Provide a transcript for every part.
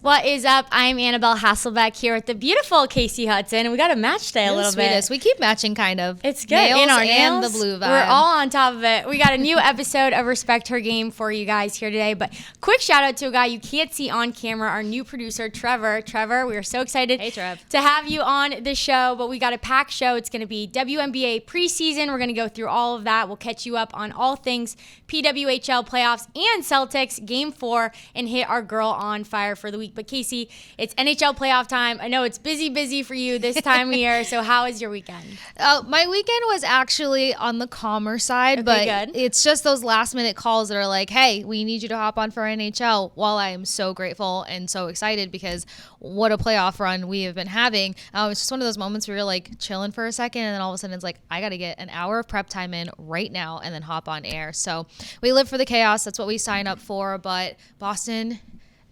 What is up? I'm Annabelle Hasselbeck here with the beautiful Kasey Hudson, and we got a match today a little bit. We keep matching, kind of. It's good. Nails in our and nails, the blue vibe. We're all on top of it. We got a new episode of Respect Her Game for you guys here today. But quick shout out to a guy you can't see on camera, our new producer, Trevor. Trevor, we are so excited to have you on the show. But we got a packed show. It's going to be WNBA preseason. We're going to go through all of that. We'll catch you up on all things PWHL playoffs and Celtics Game 4 and hit our girl on fire for the week. But Kasey, it's NHL playoff time. I know it's busy for you this time of year. So how is your weekend? My weekend was actually on the calmer side, but it's just those last minute calls that are like, hey, we need you to hop on for NHL. While I am so grateful and so excited because what a playoff run we have been having. It's just one of those moments where you're like chilling for a second and then all of a sudden it's like, I got to get an hour of prep time in right now and then hop on air. So we live for the chaos. That's what we sign up for. But Boston,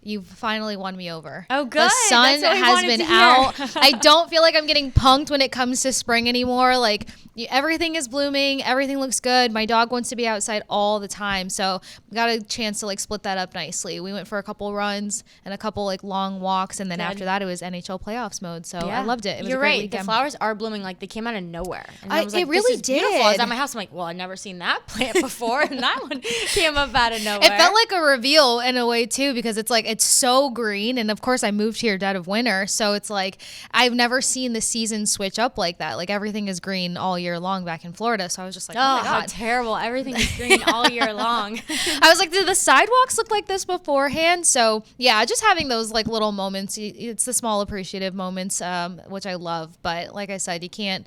you've finally won me over. Oh, good. The sun has been out. I don't feel like I'm getting punked when it comes to spring anymore. Like, everything is blooming. Everything looks good. My dog wants to be outside all the time. So we got a chance to, like, split that up nicely. We went for a couple runs and a couple, like, long walks. And then after that, it was NHL playoffs mode. So I loved it. It was a great weekend. The flowers are blooming. Like, they came out of nowhere. And I was like, it really did. Beautiful. I was at my house. I'm like, well, I've never seen that plant before. And that one came up out of nowhere. It felt like a reveal in a way, too, because it's like, it's so green. And of course I moved here dead of winter. So it's like, I've never seen the season switch up like that. Like everything is green all year long back in Florida. So I was just like, oh my God. How terrible. Everything is green all year long. I was like, did the sidewalks look like this beforehand? So yeah, just having those like little moments. It's the small appreciative moments, which I love. But like I said, you can't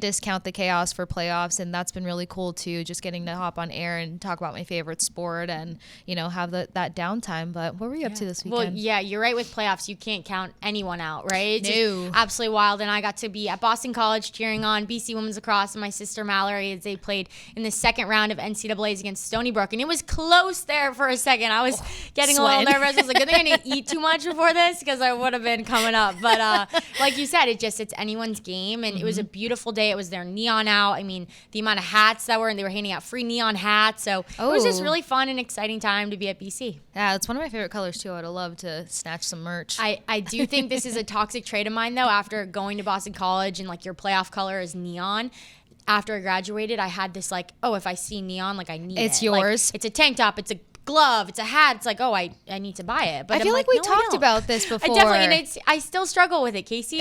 discount the chaos for playoffs. And that's been really cool too. Just getting to hop on air and talk about my favorite sport and, you know, have that downtime. But what were you up to this weekend? Well, yeah, you're right with playoffs. You can't count anyone out, right? It's no. Absolutely wild. And I got to be at Boston College cheering on BC Women's Lacrosse and my sister Mallory as they played in the second round of NCAAs against Stony Brook. And it was close there for a second. I was getting a little nervous. I was like, good thing I didn't eat too much before this because I would have been coming up. But like you said, it's anyone's game. And it was a beautiful day. It was their neon out. I mean, the amount of hats that were, and they were handing out free neon hats. So it was just really fun and exciting time to be at BC. Yeah, it's one of my favorite colors too. I would have loved to snatch some merch. I do think this is a toxic trait of mine, though, after going to Boston College and, like, your playoff color is neon. After I graduated, I had this, like, oh, if I see neon, like, I need it. It's yours. Like, it's a tank top. It's a glove. It's a hat. It's like, oh, I need to buy it. But I feel like we talked about this before. I definitely, and I still struggle with it, Kasey.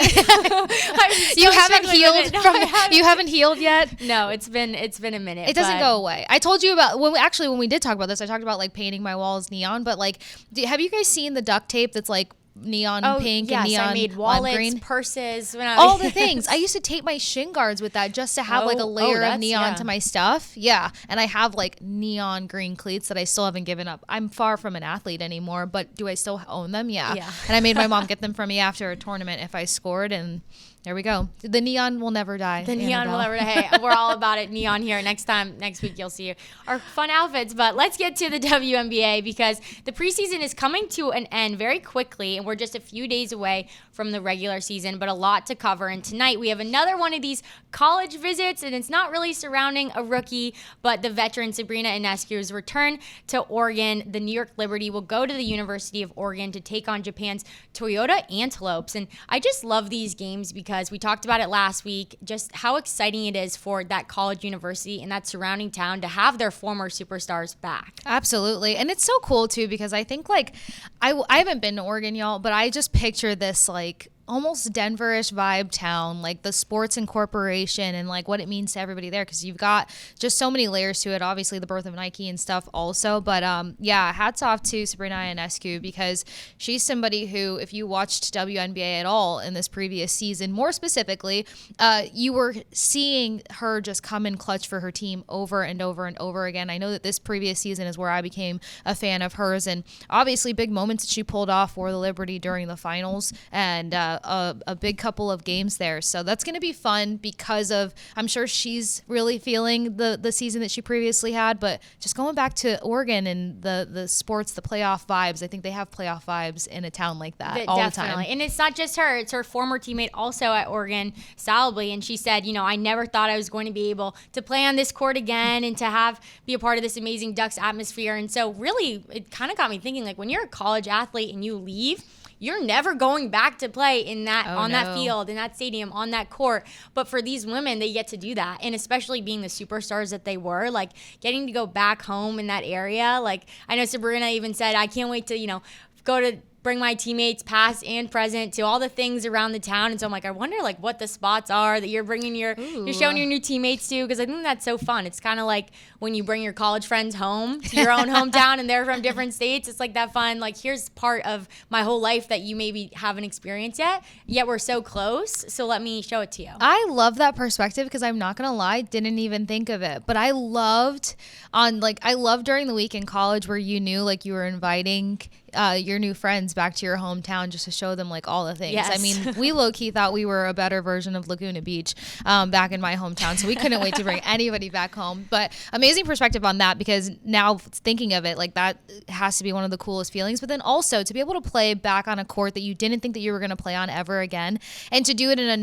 You haven't healed you haven't healed yet? No, it's been a minute. It doesn't go away. I told you about when we did talk about this, I talked about like painting my walls neon, but like have you guys seen the duct tape that's like neon pink and neon I made wallets, green purses, all the things. I used to tape my shin guards with that just to have like a layer of neon to my stuff. Yeah, and I have like neon green cleats that I still haven't given up. I'm far from an athlete anymore, but do I still own them? Yeah. And I made my mom get them for me after a tournament if I scored, and there we go. The neon will never die. The neon will never die. Hey, we're all about it. Neon here. Next week, you'll see our fun outfits. But let's get to the WNBA because the preseason is coming to an end very quickly, and we're just a few days away from the regular season, but a lot to cover. And tonight we have another one of these college visits, and it's not really surrounding a rookie, but the veteran Sabrina Ionescu's return to Oregon. The New York Liberty will go to the University of Oregon to take on Japan's Toyota Antelopes. And I just love these games because we talked about it last week, just how exciting it is for that college university and that surrounding town to have their former superstars back. Absolutely. And it's so cool too, because I think like, I haven't been to Oregon, y'all, but I just picture this like almost Denver-ish vibe town, like the sports incorporation and like what it means to everybody there, because you've got just so many layers to it. Obviously the birth of Nike and stuff also, but yeah, hats off to Sabrina Ionescu, because she's somebody who, if you watched WNBA at all in this previous season, more specifically, you were seeing her just come in clutch for her team over and over and over again. I know that this previous season is where I became a fan of hers, and obviously big moments that she pulled off for the Liberty during the finals, and a big couple of games there. So that's going to be fun because of, I'm sure she's really feeling the season that she previously had, but just going back to Oregon and the sports, the playoff vibes, I think they have playoff vibes in a town like that all the time. And it's not just her, it's her former teammate also at Oregon, Salably, and she said, you know, I never thought I was going to be able to play on this court again and to be a part of this amazing Ducks atmosphere. And so really, it kind of got me thinking, like, when you're a college athlete and you leave, you're never going back to play in that that field, in that stadium, on that court. But for these women, they get to do that. And especially being the superstars that they were, like getting to go back home in that area. Like I know Sabrina even said, I can't wait to, go to bring my teammates past and present to all the things around the town. And so I'm like, I wonder like what the spots are that you're bringing you're showing your new teammates to, because I think that's so fun. It's kind of like when you bring your college friends home to your own hometown and they're from different states. It's like that fun, like here's part of my whole life that you maybe haven't experienced yet we're so close. So let me show it to you. I love that perspective because I'm not going to lie, didn't even think of it. But I loved during the week in college where you knew like you were inviting your new friends back to your hometown just to show them like all the things. Yes. I mean, we low-key thought we were a better version of Laguna Beach back in my hometown, so we couldn't wait to bring anybody back home. But amazing perspective on that, because now thinking of it, like that has to be one of the coolest feelings. But then also to be able to play back on a court that you didn't think that you were going to play on ever again, and to do it in a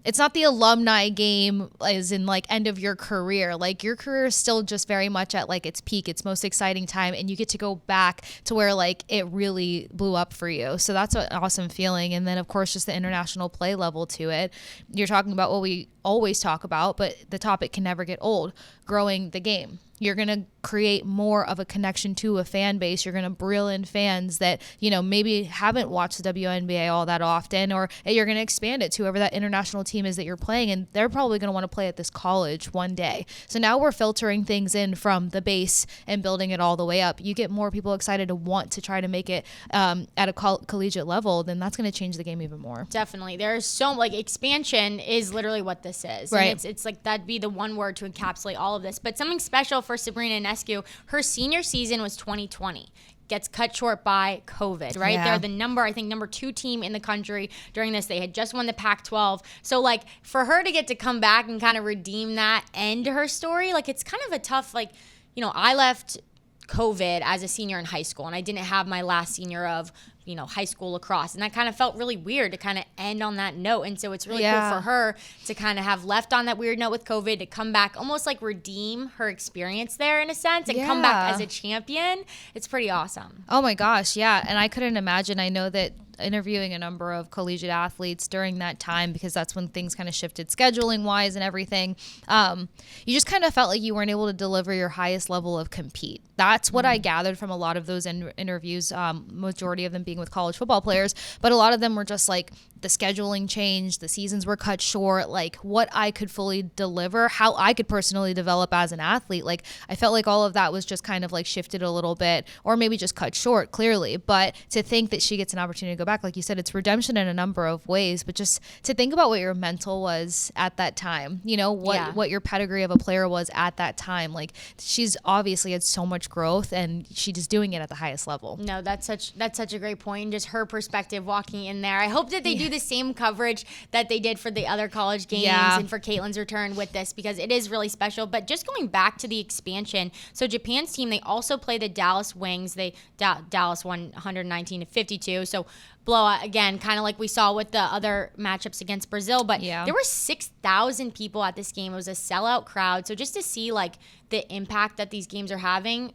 it's not the alumni game as in like end of your career. Like your career is still just very much at like its peak, its most exciting time, and you get to go back to where like it really blew up for you. So that's an awesome feeling. And then of course just the international play level to it. You're talking about what we always talk about, but the topic can never get old, growing the game. You're going to create more of a connection to a fan base. You're going to reel in fans that, maybe haven't watched the WNBA all that often, or you're going to expand it to whoever that international team is that you're playing, and they're probably going to want to play at this college one day. So now we're filtering things in from the base and building it all the way up. You get more people excited to want to try to make it at a collegiate level, then that's going to change the game even more. Definitely. There's expansion is literally what this is. Right. And it's like that'd be the one word to encapsulate all of this. But something special for Sabrina Ionescu, her senior season was 2020. Gets cut short by COVID, right? Yeah. They're the number 2 team in the country during this. They had just won the Pac-12. So like for her to get to come back and kind of redeem that end to her story, like it's kind of a tough, I left COVID as a senior in high school, and I didn't have my last senior of high school lacrosse, and that kind of felt really weird to kind of end on that note. And so it's really cool for her to kind of have left on that weird note with COVID, to come back, almost like redeem her experience there in a sense, and come back as a champion. It's pretty awesome. Oh my gosh, yeah. And I couldn't imagine. I know that interviewing a number of collegiate athletes during that time, because that's when things kind of shifted scheduling wise and everything, you just kind of felt like you weren't able to deliver your highest level of compete. That's what I gathered from a lot of those interviews, majority of them being with college football players, but a lot of them were just like the scheduling changed, the seasons were cut short, like what I could fully deliver, how I could personally develop as an athlete. Like I felt like all of that was just kind of like shifted a little bit, or maybe just cut short clearly. But to think that she gets an opportunity to go back, like you said, it's redemption in a number of ways, but just to think about what your mental was at that time, what your pedigree of a player was at that time. Like she's obviously had so much growth, and she's just doing it at the highest level. No, that's such a great point. And just her perspective walking in there. I hope that they do the same coverage that they did for the other college games and for Caitlin's return with this, because it is really special. But just going back to the expansion, so Japan's team, they also play the Dallas Wings. Dallas won 119-52. So blowout again, kind of like we saw with the other matchups against Brazil. But there were 6,000 people at this game. It was a sellout crowd. So just to see like the impact that these games are having,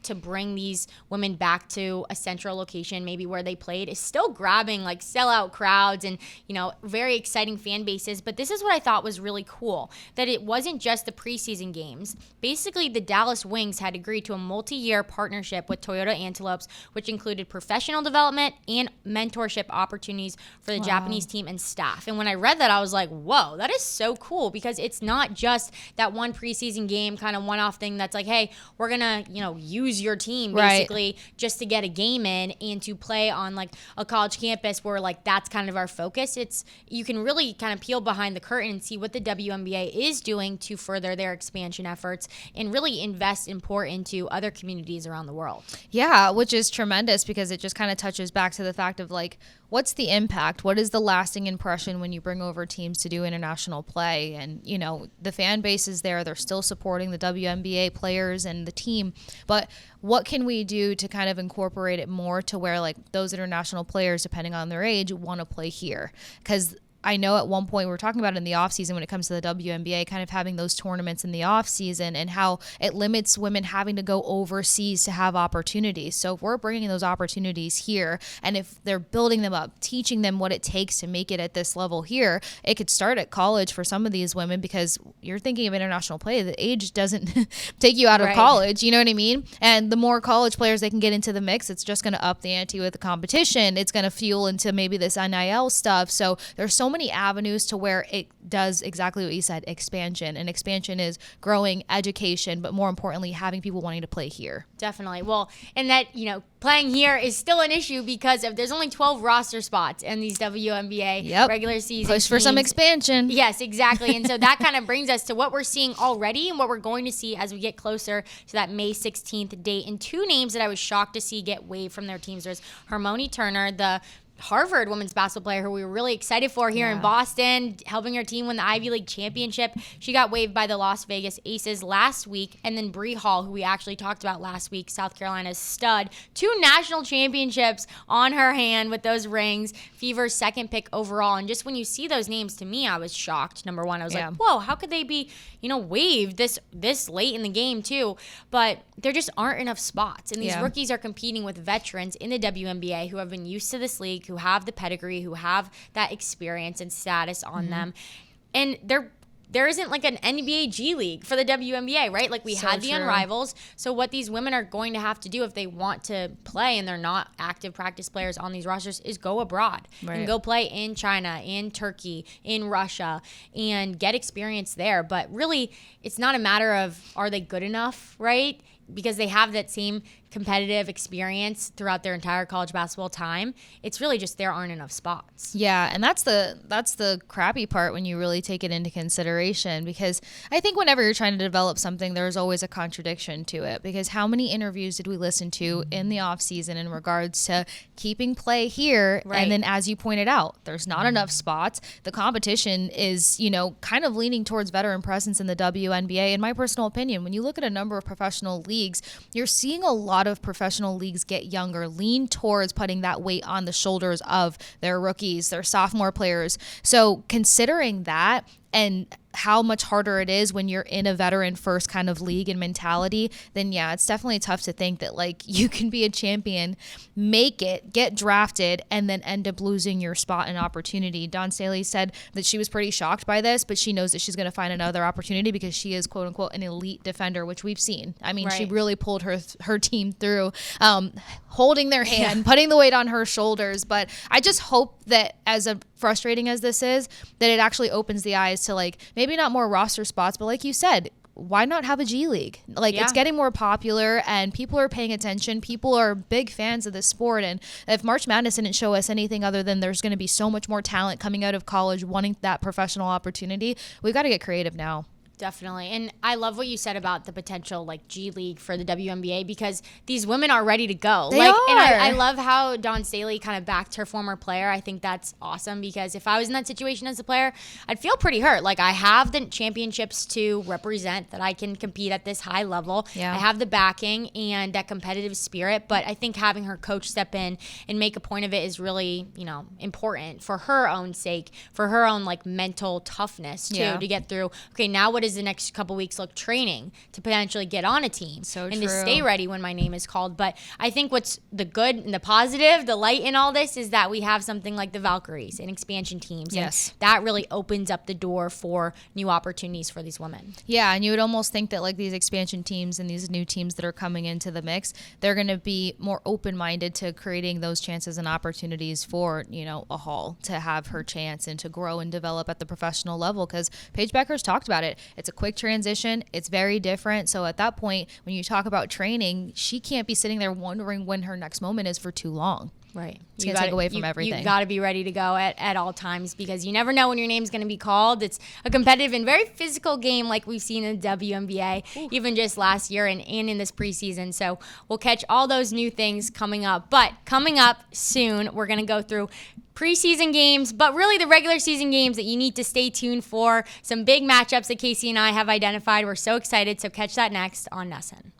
to bring these women back to a central location, maybe where they played, is still grabbing like sellout crowds and, very exciting fan bases. But this is what I thought was really cool, that it wasn't just the preseason games. Basically, the Dallas Wings had agreed to a multi-year partnership with Toyota Antelopes, which included professional development and mentorship opportunities for the Japanese team and staff. And when I read that, I was like, whoa, that is so cool, because it's not just that one preseason game kind of one-off thing that's like, hey, we're gonna use your team basically just to get a game in and to play on like a college campus where like that's kind of our focus. It's, you can really kind of peel behind the curtain and see what the WNBA is doing to further their expansion efforts and really invest and pour into other communities around the world. Yeah, which is tremendous, because it just kind of touches back to the fact of like, what's the impact? What is the lasting impression when you bring over teams to do international play? And, the fan base is there. They're still supporting the WNBA players and the team. But what can we do to kind of incorporate it more to where like those international players, depending on their age, want to play here? Because I know at one point we were talking about it in the offseason when it comes to the WNBA, kind of having those tournaments in the offseason and how it limits women having to go overseas to have opportunities. So if we're bringing those opportunities here, and if they're building them up, teaching them what it takes to make it at this level here, it could start at college for some of these women, because you're thinking of international play. The age doesn't take you out of college. You know what I mean? And the more college players they can get into the mix, it's just going to up the ante with the competition. It's going to fuel into maybe this NIL stuff. So there's so many avenues to where it does exactly what you said, expansion. And expansion is growing education, but more importantly, having people wanting to play here. Definitely. Well, and that, playing here is still an issue because if there's only 12 roster spots in these WNBA regular season Push for some expansion. Yes, exactly. And so that kind of brings us to what we're seeing already and what we're going to see as we get closer to that May 16th date. And two names that I was shocked to see get waived from their teams was Hermione Turner, the Harvard women's basketball player who we were really excited for here in Boston, helping her team win the Ivy League championship. She got waived by the Las Vegas Aces last week. And then Bree Hall, who we actually talked about last week, South Carolina's stud, 2 national championships on her hand with those rings, Fever's second pick overall. And just when you see those names, to me, I was shocked. Number one, I was like, whoa, how could they be, waived this late in the game too? But there just aren't enough spots. And these rookies are competing with veterans in the WNBA who have been used to this league, who have the pedigree, who have that experience and status on them. And there isn't like an NBA G League for the WNBA, right? Like we had the Unrivals. So what these women are going to have to do if they want to play and they're not active practice players on these rosters is go abroad and go play in China, in Turkey, in Russia, and get experience there. But really, it's not a matter of are they good enough, right? Because they have that same competitive experience throughout their entire college basketball time. It's really just there aren't enough spots. Yeah, and that's the crappy part when you really take it into consideration, because I think whenever you're trying to develop something, there's always a contradiction to it, because how many interviews did we listen to in the off season in regards to keeping play here? And then as you pointed out, there's not enough spots. The competition is, kind of leaning towards veteran presence in the WNBA. In my personal opinion, when you look at a number of professional leagues, you're seeing a lot of professional leagues get younger, lean towards putting that weight on the shoulders of their rookies, their sophomore players. So considering that and how much harder it is when you're in a veteran first kind of league and mentality, then it's definitely tough to think that like you can be a champion, make it, get drafted, and then end up losing your spot and opportunity. Dawn Staley said that she was pretty shocked by this, but she knows that she's going to find another opportunity because she is quote unquote an elite defender, which we've seen. I mean, she really pulled her team through, holding their hand, putting the weight on her shoulders. But I just hope that as frustrating as this is, that it actually opens the eyes to like maybe not more roster spots, but like you said, why not have a G League? Like it's getting more popular and people are paying attention. People are big fans of this sport. And if March Madness didn't show us anything other than there's going to be so much more talent coming out of college wanting that professional opportunity, we've got to get creative now. Definitely. And I love what you said about the potential like G League for the WNBA because these women are ready to go. They are. And I love how Dawn Staley kind of backed her former player. I think that's awesome because if I was in that situation as a player, I'd feel pretty hurt. Like I have the championships to represent that I can compete at this high level. Yeah. I have the backing and that competitive spirit, but I think having her coach step in and make a point of it is really, important for her own sake, for her own like mental toughness too, to get through. Okay, now what is the next couple weeks look training to potentially get on a team to stay ready when my name is called. But I think what's the good and the positive, the light in all this is that we have something like the Valkyries and expansion teams. Yes. And that really opens up the door for new opportunities for these women. Yeah. And you would almost think that like these expansion teams and these new teams that are coming into the mix, they're going to be more open-minded to creating those chances and opportunities for, a Hall to have her chance and to grow and develop at the professional level. Because Paige Bueckers talked about it. It's a quick transition. It's very different. So at that point, when you talk about training, she can't be sitting there wondering when her next moment is for too long. Right. It's going to take away from everything. You got to be ready to go at all times because you never know when your name's going to be called. It's a competitive and very physical game like we've seen in the WNBA, even just last year and in this preseason. So we'll catch all those new things coming up. But coming up soon, we're going to go through preseason games, but really the regular season games that you need to stay tuned for. Some big matchups that Kasey and I have identified. We're so excited. So catch that next on Nessun.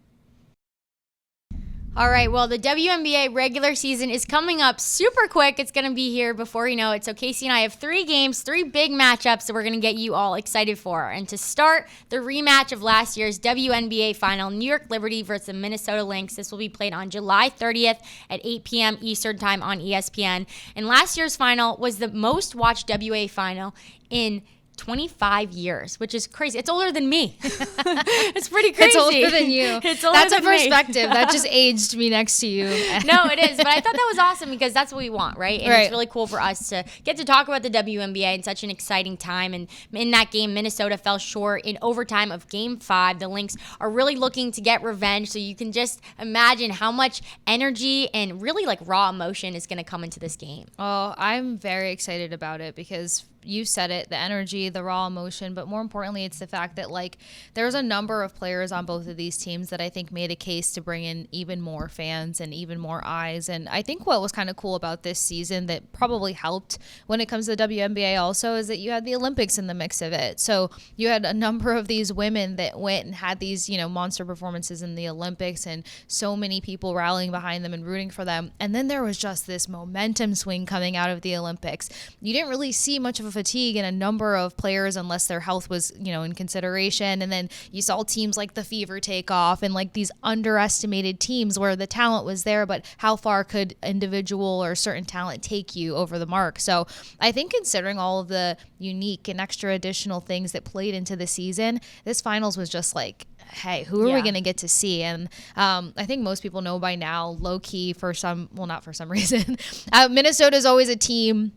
All right, well, the WNBA regular season is coming up super quick. It's going to be here before you know it. So Kasey and I have 3 games, 3 big matchups that we're going to get you all excited for. And to start, the rematch of last year's WNBA final, New York Liberty versus the Minnesota Lynx. This will be played on July 30th at 8 p.m. Eastern Time on ESPN. And last year's final was the most watched WA final in 25 years, which is crazy. It's older than me. It's pretty crazy. It's older than you. It's older That's than a perspective. That just aged me next to you. No, it is. But I thought that was awesome because that's what we want, right? And it's really cool for us to get to talk about the WNBA in such an exciting time. And in that game, Minnesota fell short in overtime of Game 5. The Lynx are really looking to get revenge. So you can just imagine how much energy and really like raw emotion is going to come into this game. Oh, I'm very excited about it because you said it, the energy, the raw emotion, but more importantly, it's the fact that like there's a number of players on both of these teams that I think made a case to bring in even more fans and even more eyes. And I think what was kind of cool about this season that probably helped when it comes to the WNBA also is that you had the Olympics in the mix of it. So you had a number of these women that went and had these, monster performances in the Olympics and so many people rallying behind them and rooting for them. And then there was just this momentum swing coming out of the Olympics. You didn't really see much of a fatigue in a number of players unless their health was, in consideration. And then you saw teams like the Fever take off and like these underestimated teams where the talent was there, but how far could individual or certain talent take you over the mark? So I think considering all of the unique and extra additional things that played into the season, this finals was just like, hey, who are we going to get to see? And I think most people know by now, low key not for some reason, Minnesota is always a team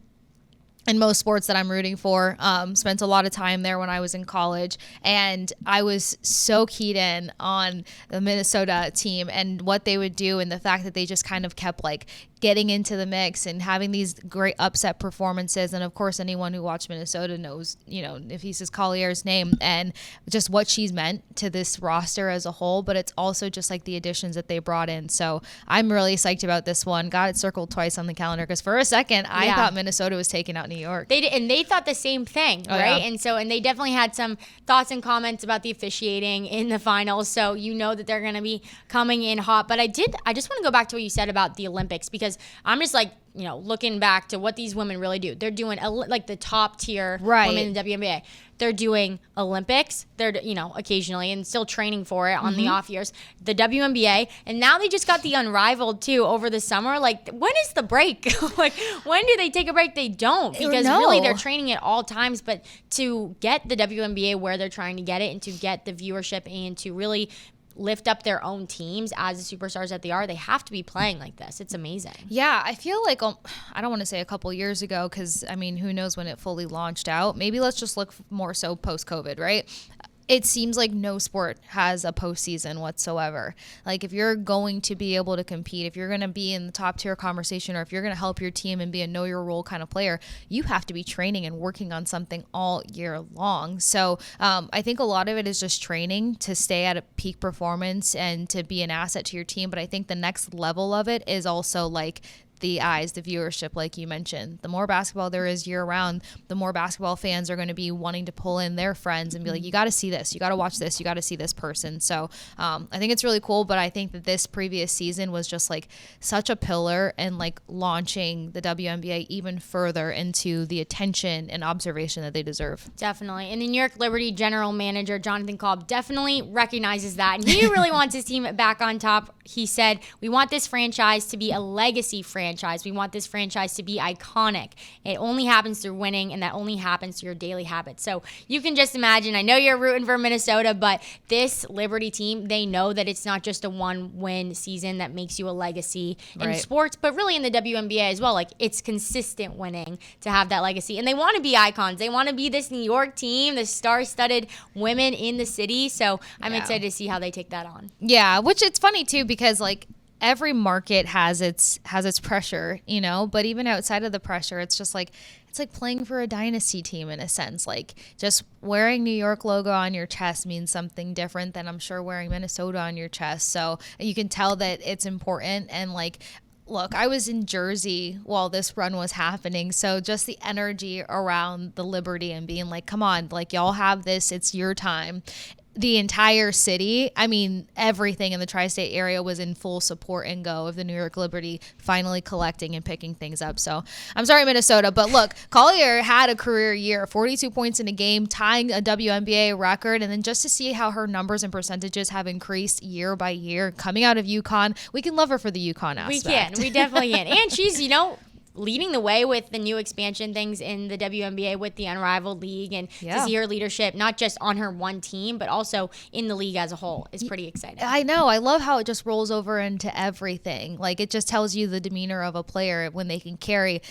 in most sports that I'm rooting for. Spent a lot of time there when I was in college, and I was so keyed in on the Minnesota team and what they would do, and the fact that they just kind of kept like getting into the mix and having these great upset performances. And of course, anyone who watched Minnesota knows, if he says Collier's name and just what she's meant to this roster as a whole, but it's also just like the additions that they brought in. So I'm really psyched about this one. Got it circled twice on the calendar because for a second, I thought Minnesota was taking out New York. They did, and they thought the same thing, right? Yeah. And they definitely had some thoughts and comments about the officiating in the finals. So that they're going to be coming in hot. But I just want to go back to what you said about the Olympics because I'm just like, looking back to what these women really do. They're doing like the top tier women in the WNBA. They're doing Olympics. They're, occasionally and still training for it on the off years. The WNBA. And now they just got the Unrivaled too over the summer. Like, when is the break? Like, when do they take a break? They don't, because really they're training at all times. But to get the WNBA where they're trying to get it and to get the viewership and to really lift up their own teams as the superstars that they are, they have to be playing like this. It's amazing. Yeah, I feel like, I don't want to say a couple years ago because, who knows when it fully launched out. Maybe let's just look more so post-COVID, right? It seems like no sport has a postseason whatsoever. Like, if you're going to be able to compete, if you're going to be in the top tier conversation, or if you're going to help your team and be a know your role kind of player, you have to be training and working on something all year long. So I think a lot of it is just training to stay at a peak performance and to be an asset to your team. But I think the next level of it is also like the eyes, the viewership, like you mentioned. The more basketball there is year round, the more basketball fans are going to be wanting to pull in their friends and be like, you got to see this, you got to watch this, you got to see this person. So I think it's really cool, but I think that this previous season was just like such a pillar and like launching the WNBA even further into the attention and observation that they deserve. Definitely. And the New York Liberty general manager, Jonathan Kolb, definitely recognizes that. And he really wants his team back on top. He said, we want this franchise to be a legacy franchise. We want this franchise to be iconic. It only happens through winning, and that only happens through your daily habits. So you can just imagine, I know you're rooting for Minnesota, but this Liberty team, they know that it's not just a one-win season that makes you a legacy in sports, but really in the WNBA as well. Like, it's consistent winning to have that legacy. And they want to be icons. They want to be this New York team, the star-studded women in the city. So I'm excited to see how they take that on. Yeah, which it's funny too, because like every market has its pressure, but even outside of the pressure, it's just like, it's like playing for a dynasty team in a sense. Like, just wearing New York logo on your chest means something different than I'm sure wearing Minnesota on your chest. So you can tell that it's important. And like, look, I was in Jersey while this run was happening. So just the energy around the Liberty and being like, come on, like, y'all have this, it's your time. the entire city. I mean, everything in the tri-state area was in full support and go of the New York Liberty finally collecting and picking things up. So I'm sorry, Minnesota, but look, Collier had a career year, 42 points in a game, tying a WNBA record. And then just to see how her numbers and percentages have increased year by year coming out of UConn, we can love her for the UConn aspect. We definitely can. And she's, leading the way with the new expansion things in the WNBA with the Unrivaled League, and to see her leadership, not just on her one team, but also in the league as a whole, is pretty exciting. I know. I love how it just rolls over into everything. Like, it just tells you the demeanor of a player when they can carry,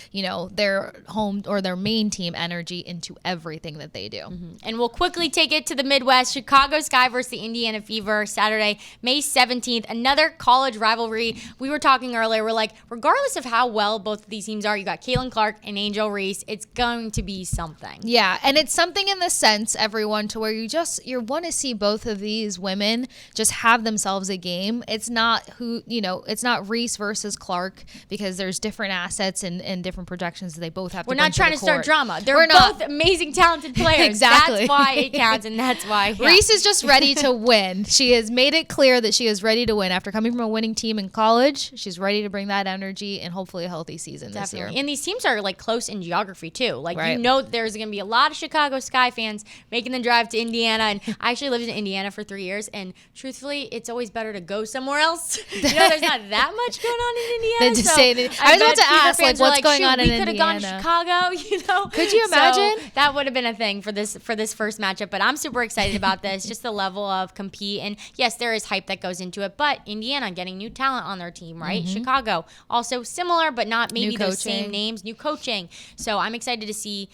their home or their main team energy into everything that they do. Mm-hmm. And we'll quickly take it to the Midwest. Chicago Sky versus the Indiana Fever, Saturday, May 17th. Another college rivalry. We were talking earlier. We're like, regardless of how well both of these teams are, you got Caitlin Clark and Angel Reese, it's going to be something. Yeah, and it's something in the sense, everyone, to where you want to see both of these women just have themselves a game. It's not it's not Reese versus Clark, because there's different assets and different projections that they both have. We're not trying to start drama. They're both amazing, talented players. Exactly. That's why it counts, and that's why Reese is just ready to win. She has made it clear that she is ready to win after coming from a winning team in college. She's ready to bring that energy and hopefully a healthy season this year. And these teams are like close in geography too. Like, right. There's going to be a lot of Chicago Sky fans making the drive to Indiana. And I actually lived in Indiana for 3 years. And truthfully, it's always better to go somewhere else. There's not that much going on in Indiana. Than to stay I was about to ask, what's going on in Indiana? We could have gone to Chicago, Could you imagine? So that would have been a thing for this first matchup. But I'm super excited about this. Just the level of compete. And yes, there is hype that goes into it. But Indiana getting new talent on their team, right? Mm-hmm. Chicago also similar, but not maybe those same names. New coaching. So I'm excited to see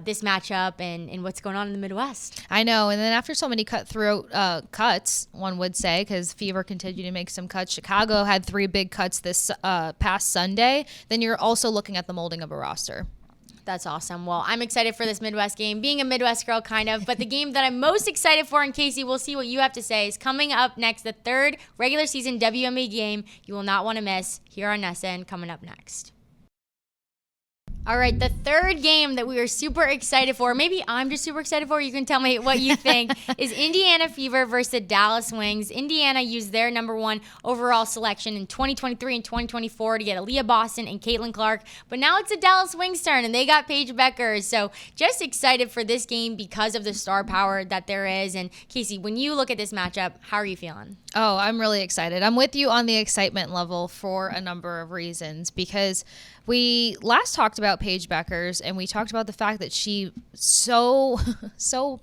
this matchup and what's going on in the Midwest. I know. And then after so many cutthroat cuts, one would say, because Fever continued to make some cuts. Chicago had 3 big cuts this past Sunday. Then you're also looking at the molding of a roster. That's awesome. Well, I'm excited for this Midwest game, being a Midwest girl, kind of. But the game that I'm most excited for, and Kasey, we'll see what you have to say, is coming up next, the 3rd regular season WNBA game you will not want to miss here on SN, coming up next. All right, the 3rd game that we are super excited for, maybe I'm just super excited for, you can tell me what you think, is Indiana Fever versus the Dallas Wings. Indiana used their number 1 overall selection in 2023 and 2024 to get Aaliyah Boston and Caitlin Clark, but now it's the Dallas Wings' turn, and they got Paige Bueckers. So just excited for this game because of the star power that there is. And Kasey, when you look at this matchup, how are you feeling? Oh, I'm really excited. I'm with you on the excitement level for a number of reasons, because we last talked about Paige Bueckers, and we talked about the fact that she so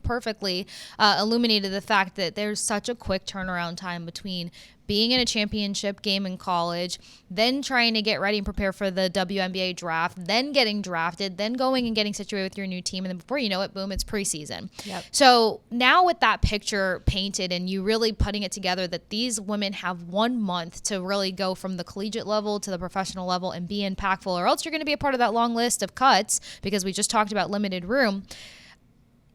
perfectly illuminated the fact that there's such a quick turnaround time between being in a championship game in college, then trying to get ready and prepare for the WNBA draft, then getting drafted, then going and getting situated with your new team, and then before you know it, boom, it's preseason. Yep. So now with that picture painted and you really putting it together that these women have 1 month to really go from the collegiate level to the professional level and be impactful, or else you're going to be a part of that long list of cuts, because we just talked about limited room.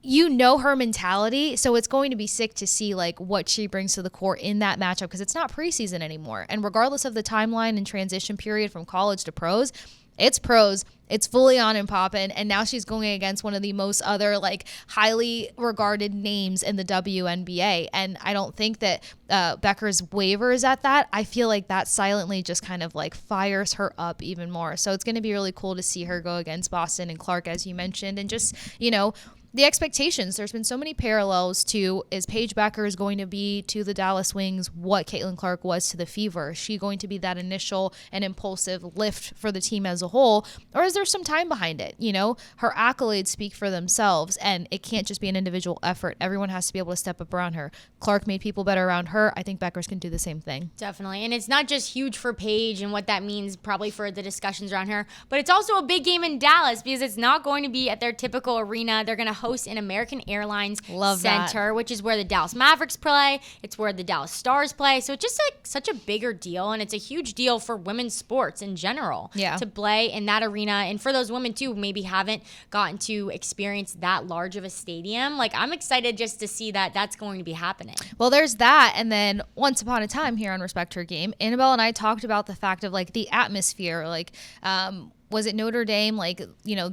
Her mentality, so it's going to be sick to see like what she brings to the court in that matchup, because it's not preseason anymore. And regardless of the timeline and transition period from college to pros, it's fully on and popping, and now she's going against one of the most other like highly regarded names in the WNBA. And I don't think that Bueckers wavers at that. I feel like that silently just kind of like fires her up even more. So it's going to be really cool to see her go against Boston and Clark, as you mentioned, and just the expectations. There's been so many parallels to, is Paige Bueckers going to be to the Dallas Wings what Caitlin Clark was to the Fever? Is she going to be that initial and impulsive lift for the team as a whole? Or is there some time behind it? Her accolades speak for themselves, and it can't just be an individual effort. Everyone has to be able to step up around her. Clark made people better around her. I think Bueckers can do the same thing. Definitely. And it's not just huge for Paige and what that means probably for the discussions around her, but it's also a big game in Dallas, because it's not going to be at their typical arena. They're going to host an American Airlines Center, which is where the Dallas Mavericks play. It's where the Dallas Stars play. So it's just like such a bigger deal, and it's a huge deal for women's sports in general to play in that arena. And for those women too, who maybe haven't gotten to experience that large of a stadium, like I'm excited just to see that that's going to be happening. Well, there's that. And then once upon a time here on Respect Her Game, Annabelle and I talked about the fact of like the atmosphere, like was it Notre Dame? Like,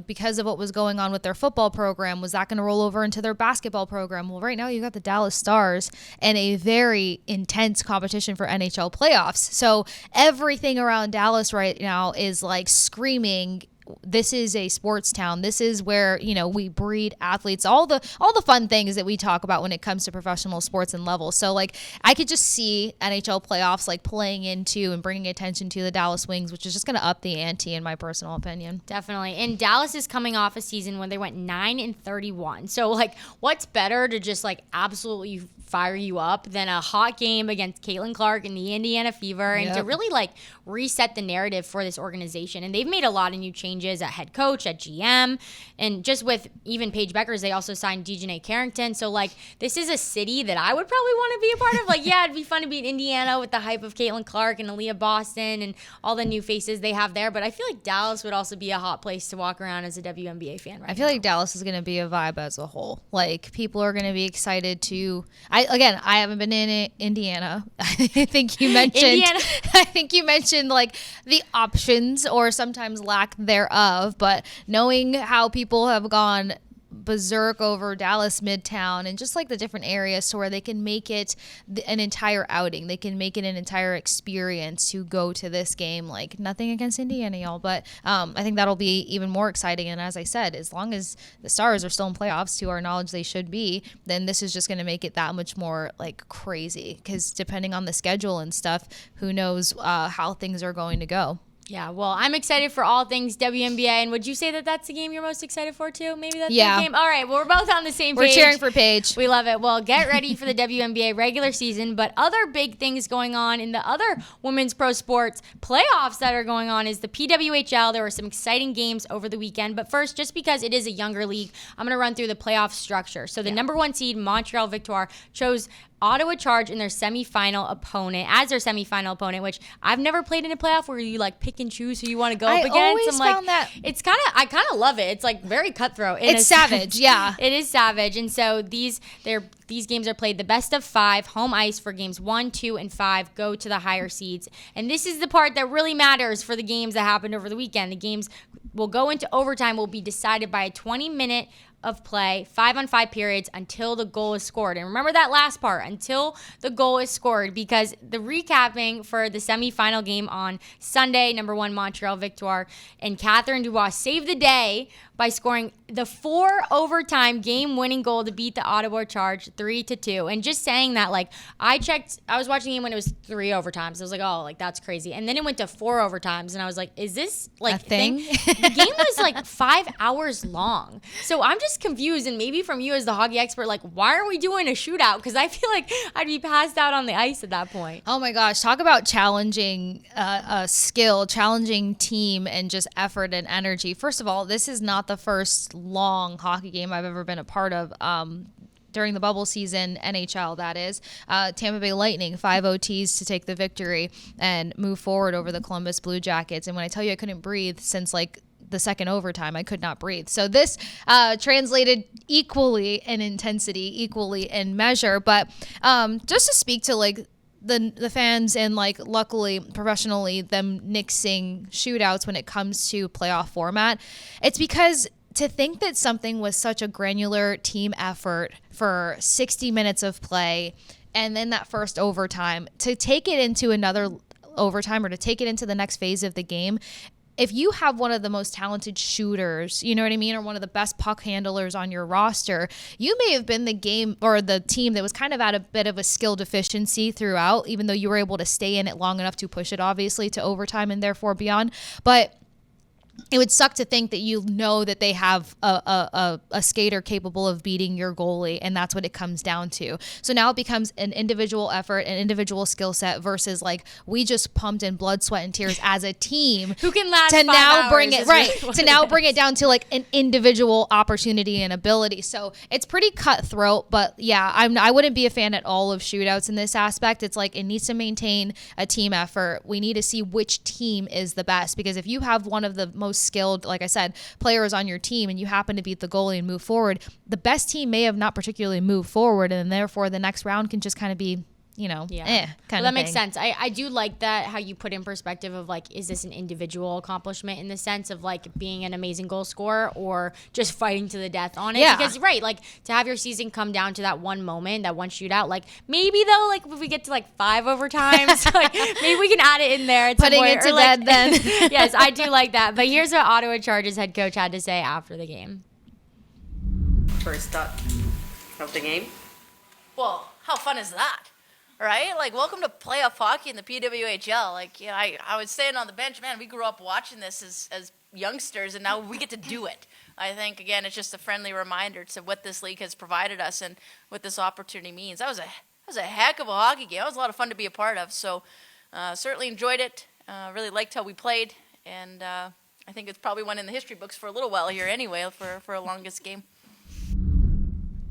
because of what was going on with their football program, was that going to roll over into their basketball program? Well, right now you got the Dallas Stars and a very intense competition for NHL playoffs. So everything around Dallas right now is like screaming, this is a sports town. This is where, we breed athletes, all the fun things that we talk about when it comes to professional sports and levels. So like I could just see NHL playoffs like playing into and bringing attention to the Dallas Wings, which is just going to up the ante in my personal opinion. Definitely. And Dallas is coming off a season when they went 9-31. So like what's better to just like absolutely fire you up than a hot game against Caitlin Clark and the Indiana Fever, and to really like reset the narrative for this organization. And they've made a lot of new changes at head coach, at GM, and just with even Paige Bueckers, they also signed Dejanay Carrington. So like this is a city that I would probably want to be a part of. Like, yeah, it'd be fun to be in Indiana with the hype of Caitlin Clark and Aaliyah Boston and all the new faces they have there. But I feel like Dallas would also be a hot place to walk around as a WNBA fan I feel like Dallas is going to be a vibe as a whole. Like people are going to be excited to. I haven't been in Indiana. I think you mentioned I think you mentioned like the options or sometimes lack thereof, but knowing how people have gone berserk over Dallas Midtown and just like the different areas to where they can make it an entire outing. They can make it an entire experience to go to this game. Like nothing against Indiana, y'all, but I think that'll be even more exciting. And as I said, as long as the Stars are still in playoffs, to our knowledge they should be, then this is just going to make it that much more like crazy, because depending on the schedule and stuff, who knows how things are going to go. Yeah, well, I'm excited for all things WNBA. And would you say that that's the game you're most excited for, too? Maybe that's the game? All right, well, we're both on the same page. We're cheering for Paige. We love it. Well, get ready for the WNBA regular season. But other big things going on in the other women's pro sports playoffs that are going on is the PWHL. There were some exciting games over the weekend. But first, just because it is a younger league, I'm going to run through the playoff structure. So the number one seed, Montreal Victoire, chose Ottawa Charge in their semifinal opponent as their semifinal opponent, which I've never played in a playoff where you like pick and choose who you want to go up against. Always found that it's I kind of love it. It's like very cutthroat. It's savage, yeah. It is savage, and so these games are played the best of 5 home ice for games 1, 2, and 5 go to the higher seeds, and this is the part that really matters for the games that happened over the weekend. The games will go into overtime, will be decided by a 20-minute of play, 5-on-5 periods until the goal is scored. And remember that last part, until the goal is scored, because the recapping for the semifinal game on Sunday, number 1 Montreal Victoire, and Catherine Dubois saved the day by scoring the 4 overtime game-winning goal to beat the Ottawa Charge 3-2. And just saying that, like, I was watching the game when it was 3 overtimes. I was like, oh, like, that's crazy. And then it went to 4 overtimes, and I was like, is this, like, a thing? The game was, like, 5 hours long. So I'm just confused, and maybe from you as the hockey expert, like, why are we doing a shootout? Because I feel like I'd be passed out on the ice at that point. Oh, my gosh. Talk about challenging skill, challenging team, and just effort and energy. First of all, this is not the first long hockey game I've ever been a part of. During the bubble season, NHL, that is, Tampa Bay Lightning, 5 OTs to take the victory and move forward over the Columbus Blue Jackets. And when I tell you I couldn't breathe since like the second overtime, I could not breathe. So this translated equally in intensity, equally in measure. But just to speak to like the fans and like luckily professionally them nixing shootouts when it comes to playoff format, it's because to think that something was such a granular team effort for 60 minutes of play and then that first overtime, to take it into another overtime or to take it into the next phase of the game, if you have one of the most talented shooters, you know what I mean, or one of the best puck handlers on your roster, you may have been the game or the team that was kind of at a bit of a skill deficiency throughout, even though you were able to stay in it long enough to push it obviously to overtime and therefore beyond. But it would suck to think that you know that they have a skater capable of beating your goalie, and that's what it comes down to. So now it becomes an individual effort, an individual skill set versus like we just pumped in blood, sweat, and tears as a team. Who can last to 5 now hours bring it right really to now bring it down to like an individual opportunity and ability. So it's pretty cutthroat, but yeah, I wouldn't be a fan at all of shootouts in this aspect. It's like it needs to maintain a team effort. We need to see which team is the best, because if you have one of the most skilled, like I said, players on your team and you happen to beat the goalie and move forward, the best team may have not particularly moved forward, and therefore the next round can just kind of be, kind Well, of that makes sense. I do like that, how you put in perspective of like, is this an individual accomplishment in the sense of like being an amazing goal scorer or just fighting to the death on it? Yeah. Because, right, like to have your season come down to that one moment, that one shootout, like maybe though, like if we get to like 5 overtimes, like maybe we can add it in there. At Putting some point. it to Or, like, bed then. Yes, I do like that. But here's what Ottawa Chargers head coach had to say after the game. First thought of the game? Well, how fun is that? Right? Like, welcome to playoff hockey in the PWHL. Like, I was saying on the bench, man, we grew up watching this as youngsters, and now we get to do it. I think, again, it's just a friendly reminder to what this league has provided us and what this opportunity means. That was a heck of a hockey game. That was a lot of fun to be a part of. So, certainly enjoyed it. Really liked how we played, and I think it's probably one in the history books for a little while here anyway for a longest game.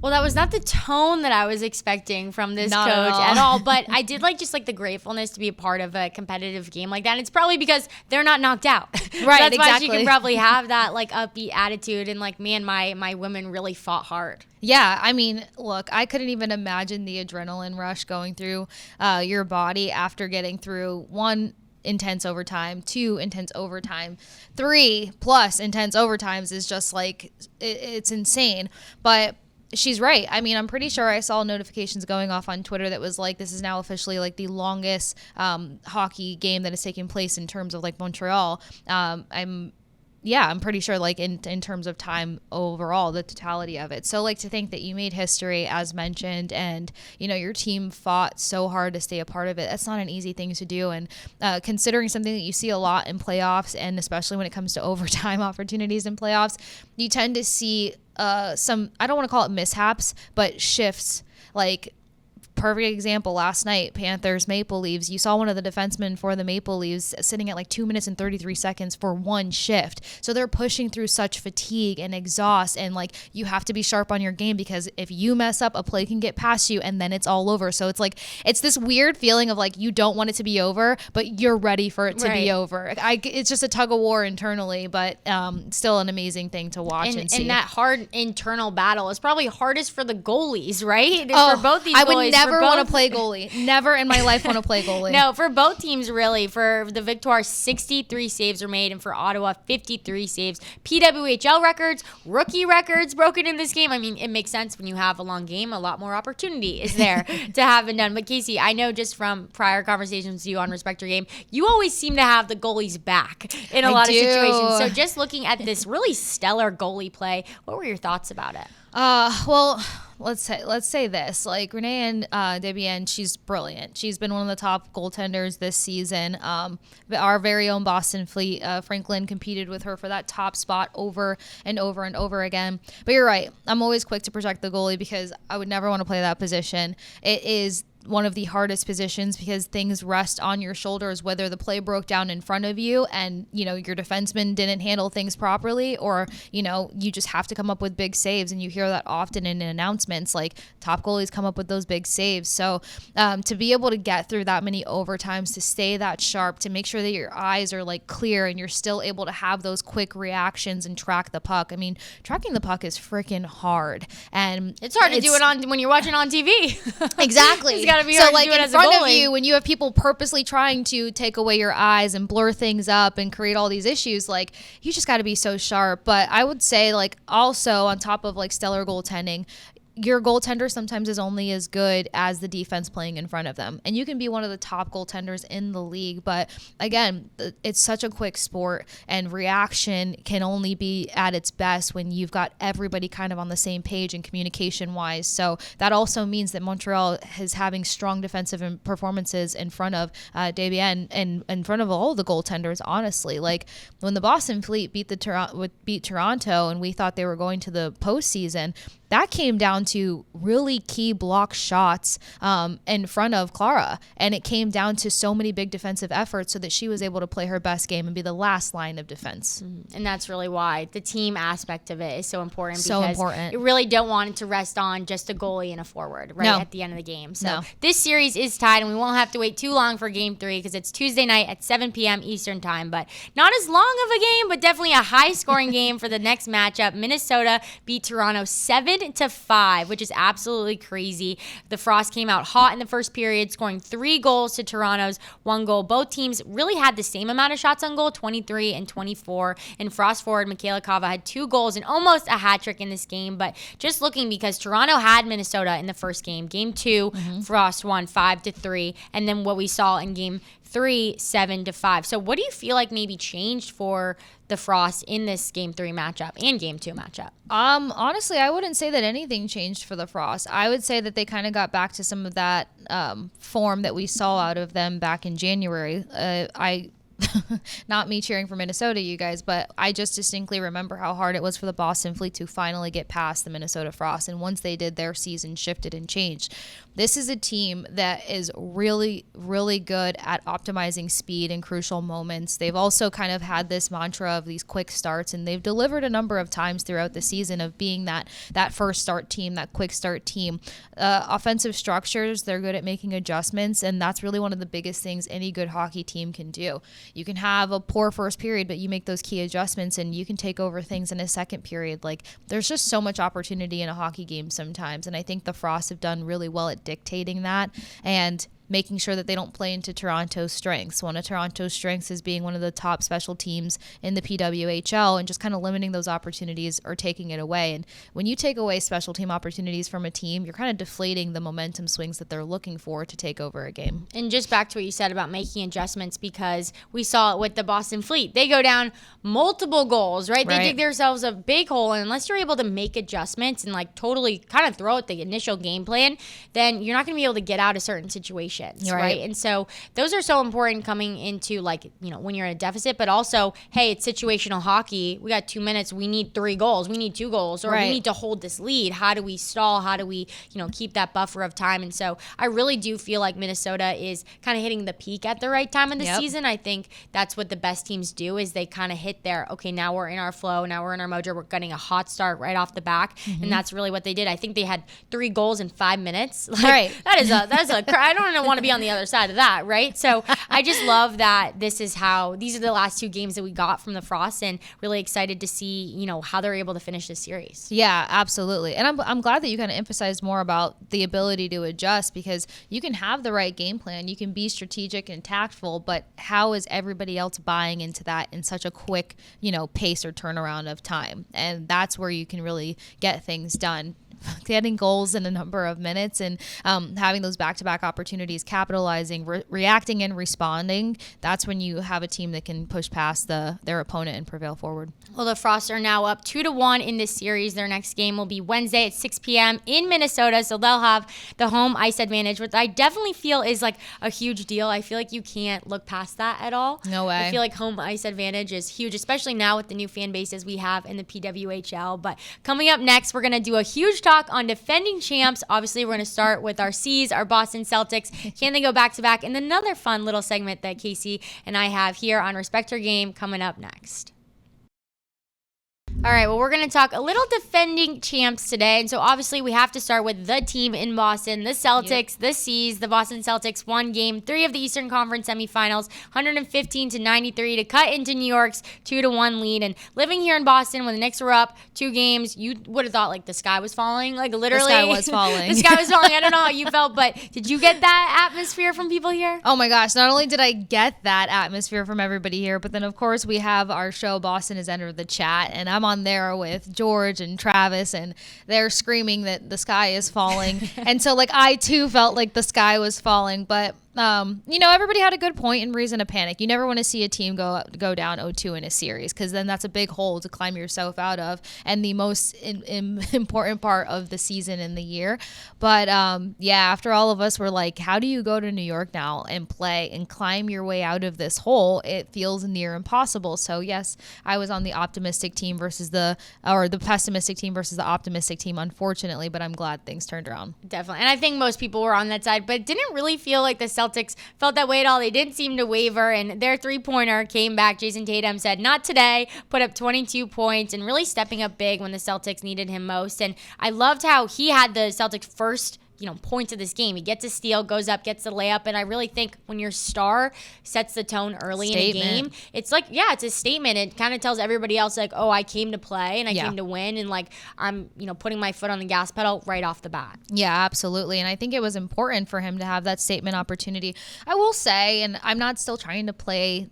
Well, that was not the tone that I was expecting from this Not coach at at all. But I did like just like the gratefulness to be a part of a competitive game like that. And it's probably because they're not knocked out. Right, That's why exactly. she can probably have that like upbeat attitude and like, man, my women really fought hard. Yeah, I mean, look, I couldn't even imagine the adrenaline rush going through your body after getting through 1 intense overtime, 2 intense overtime, 3+ intense overtimes is just like, it's insane. But she's right. I mean, I'm pretty sure I saw notifications going off on Twitter that was like, this is now officially like the longest hockey game that has taken place in terms of like Montreal. I'm pretty sure like in terms of time overall, the totality of it. So like to think that you made history as mentioned and, your team fought so hard to stay a part of it. That's not an easy thing to do. And considering something that you see a lot in playoffs and especially when it comes to overtime opportunities in playoffs, you tend to see some, I don't want to call it mishaps, but shifts. Like perfect example last night, Panthers Maple Leafs. You saw one of the defensemen for the Maple Leafs sitting at like 2 minutes and 33 seconds for one shift. So they're pushing through such fatigue and exhaust, and like you have to be sharp on your game because if you mess up, a play can get past you and then it's all over. So it's like it's this weird feeling of like you don't want it to be over, but you're ready for it to be over. It's just a tug of war internally, but still an amazing thing to watch and see. And that hard internal battle is probably hardest for the goalies, right? For both these goalies. I would never want to play goalie. Never in my life want to play goalie. No, for both teams, really. For the Victoire, 63 saves were made, and for Ottawa, 53 saves. PWHL records, rookie records broken in this game. I mean, it makes sense when you have a long game. A lot more opportunity is there to have it done. But Kasey, I know just from prior conversations with you on Respect Your Game, you always seem to have the goalie's back in a lot of situations. So just looking at this really stellar goalie play, what were your thoughts about it? Well, let's say this. Like Renee and WN, she's brilliant. She's been one of the top goaltenders this season. Our very own Boston Fleet, Franklin, competed with her for that top spot over and over and over again. But you're right. I'm always quick to protect the goalie because I would never want to play that position. It is one of the hardest positions because things rest on your shoulders, whether the play broke down in front of you and, your defenseman didn't handle things properly, or, you just have to come up with big saves. And you hear that often in announcements, like top goalies come up with those big saves. So to be able to get through that many overtimes, to stay that sharp, to make sure that your eyes are like clear and you're still able to have those quick reactions and track the puck. I mean, tracking the puck is freaking hard. And it's hard to do it when you're watching on TV. Exactly. Gotta be so like in front of goalie. you, when you have people purposely trying to take away your eyes and blur things up and create all these issues, like you just got to be so sharp. But I would say like also on top of like stellar goaltending, your goaltender sometimes is only as good as the defense playing in front of them. And you can be one of the top goaltenders in the league. But again, it's such a quick sport and reaction can only be at its best when you've got everybody kind of on the same page and communication wise. So that also means that Montreal is having strong defensive performances in front of Debian and in front of all the goaltenders, honestly. Like when the Boston Fleet beat Toronto and we thought they were going to the postseason, that came down to really key block shots in front of Clara. And it came down to so many big defensive efforts so that she was able to play her best game and be the last line of defense. And that's really why the team aspect of it is so important. So because important. You really don't want it to rest on just a goalie and a forward, right, at the end of the game. So this series is tied, and we won't have to wait too long for Game 3 because it's Tuesday night at 7 p.m. Eastern Time. But not as long of a game, but definitely a high-scoring game for the next matchup. Minnesota beat Toronto 7-0 100-5, which is absolutely crazy. The Frost came out hot in the first period, scoring 3 goals to Toronto's 1 goal. Both teams really had the same amount of shots on goal, 23 and 24. And Frost forward Michaela Kava had 2 goals and almost a hat trick in this game. But just looking, because Toronto had Minnesota in the first game. Game 2, Frost won 5-3. And then what we saw in game 3, 7-5. So what do you feel like maybe changed for the Frost in this game 3 matchup and game 2 matchup? Honestly, I wouldn't say that anything changed for the Frost. I would say that they kind of got back to some of that form that we saw out of them back in January. Not me cheering for Minnesota, you guys, but I just distinctly remember how hard it was for the Boston Fleet to finally get past the Minnesota Frost. And once they did, their season shifted and changed. This is a team that is really, really good at optimizing speed in crucial moments. They've also kind of had this mantra of these quick starts, and they've delivered a number of times throughout the season of being that first start team, that quick start team. Offensive structures, they're good at making adjustments, and that's really one of the biggest things any good hockey team can do. You can have a poor first period, but you make those key adjustments and you can take over things in a second period. Like, there's just so much opportunity in a hockey game sometimes. And I think the Frost have done really well at dictating that and making sure that they don't play into Toronto's strengths. One of Toronto's strengths is being one of the top special teams in the PWHL, and just kind of limiting those opportunities or taking it away. And when you take away special team opportunities from a team, you're kind of deflating the momentum swings that they're looking for to take over a game. And just back to what you said about making adjustments, because we saw it with the Boston Fleet. They go down multiple goals, right? They dig themselves a big hole, and unless you're able to make adjustments and like totally kind of throw out the initial game plan, then you're not going to be able to get out of certain situations. Right. And so those are so important coming into, like, you know, when you're in a deficit, but also, hey, it's situational hockey. We got 2 minutes. We need 3 goals. We need 2 goals, or we need to hold this lead. How do we stall? How do we, keep that buffer of time? And so I really do feel like Minnesota is kind of hitting the peak at the right time in the season. I think that's what the best teams do, is they kind of hit their, okay, now we're in our flow. Now we're in our mojo. We're getting a hot start right off the back. And that's really what they did. I think they had 3 goals in 5 minutes. Like, that's I don't want to be on the other side of that, right? So I just love that these are the last 2 games that we got from the Frost, and really excited to see, how they're able to finish this series. Yeah, absolutely. And I'm glad that you kind of emphasized more about the ability to adjust, because you can have the right game plan, you can be strategic and tactful, but how is everybody else buying into that in such a quick, pace or turnaround of time? And that's where you can really get things done. Getting goals in a number of minutes and having those back-to-back opportunities, capitalizing, reacting and responding, that's when you have a team that can push past their opponent and prevail forward. Well, the Frost are now up 2-1 in this series. Their next game will be Wednesday at 6 p.m. in Minnesota, so they'll have the home ice advantage, which I definitely feel is like a huge deal. I feel like you can't look past that at all. No way. I feel like home ice advantage is huge, especially now with the new fan bases we have in the PWHL. But coming up next, we're going to do a huge talk on defending champs. Obviously, we're going to start with our C's, our Boston Celtics. Can they go back-to-back? And another fun little segment that Kasey and I have here on Respect Her Game coming up next. All right, well, we're going to talk a little defending champs today. And so, obviously, we have to start with the team in Boston, the Celtics, the C's. The Boston Celtics won Game 3 of the Eastern Conference semifinals, 115-93 to cut into New York's 2-1 lead. And living here in Boston, when the Knicks were up 2 games, you would have thought, like, the sky was falling. Like, literally. The sky was falling. The sky was falling. I don't know how you felt, but did you get that atmosphere from people here? Oh, my gosh. Not only did I get that atmosphere from everybody here, but then, of course, we have our show, Boston has Entered the Chat, and I'm on there with George and Travis, and they're screaming that the sky is falling. And so, like, I too felt like the sky was falling, but everybody had a good point and reason to panic. You never want to see a team go down 0-2 in a series, because then that's a big hole to climb yourself out of, and the most important part of the season and the year. But after all of us were like, how do you go to New York now and play and climb your way out of this hole? It feels near impossible. So yes, I was on the optimistic team versus the pessimistic team versus the optimistic team, unfortunately, but I'm glad things turned around. Definitely. And I think most people were on that side, but it didn't really feel like the Celtics felt that way at all. They didn't seem to waver, and their 3-pointer came back. Jason Tatum said, not today, put up 22 points and really stepping up big when the Celtics needed him most. And I loved how he had the Celtics' first points of this game. He gets a steal, goes up, gets the layup, and I really think when your star sets the tone early in a game, it's like, it's a statement. It kind of tells everybody else like, oh, I came to play and I came to win, and like I'm putting my foot on the gas pedal right off the bat. Yeah, absolutely. And I think it was important for him to have that statement opportunity. I will say, and I'm not still trying to play,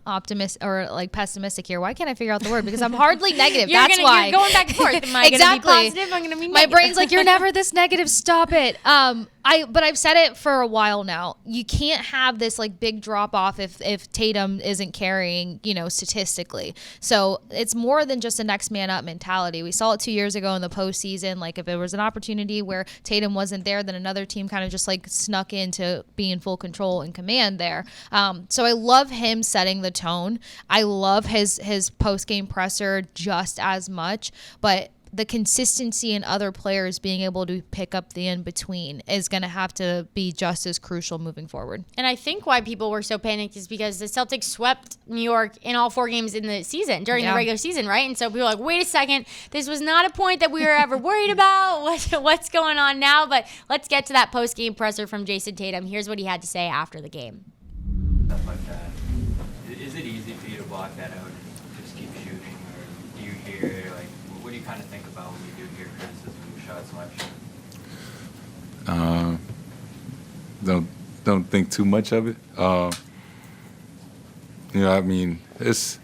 optimist or like pessimistic here. Why can't I figure out the word? Because I'm hardly negative. That's why. You're going back and forth. Am I going to be positive? I'm going to be negative. My brain's like, you're never this negative. Stop it. But I've said it for a while now. You can't have this like big drop off if Tatum isn't carrying, statistically. So it's more than just a next man up mentality. We saw it 2 years ago in the postseason. Like if there was an opportunity where Tatum wasn't there, then another team kind of just like snuck into being full control and command there. So I love him setting the tone. I love his post game presser just as much, but the consistency in other players being able to pick up the in-between is going to have to be just as crucial moving forward. And I think why people were so panicked is because the Celtics swept New York in all 4 games in the season, during the regular season, right? And so people were like, wait a second, this was not a point that we were ever worried about. What's going on now? But let's get to that post-game presser from Jason Tatum. Here's what he had to say after the game. Stuff like that. Is it easy for you to block that out and just keep shooting? Or do you hear, like, what do you kind of think about when you do hear criticism of your shot selection? Don't think too much of it. It's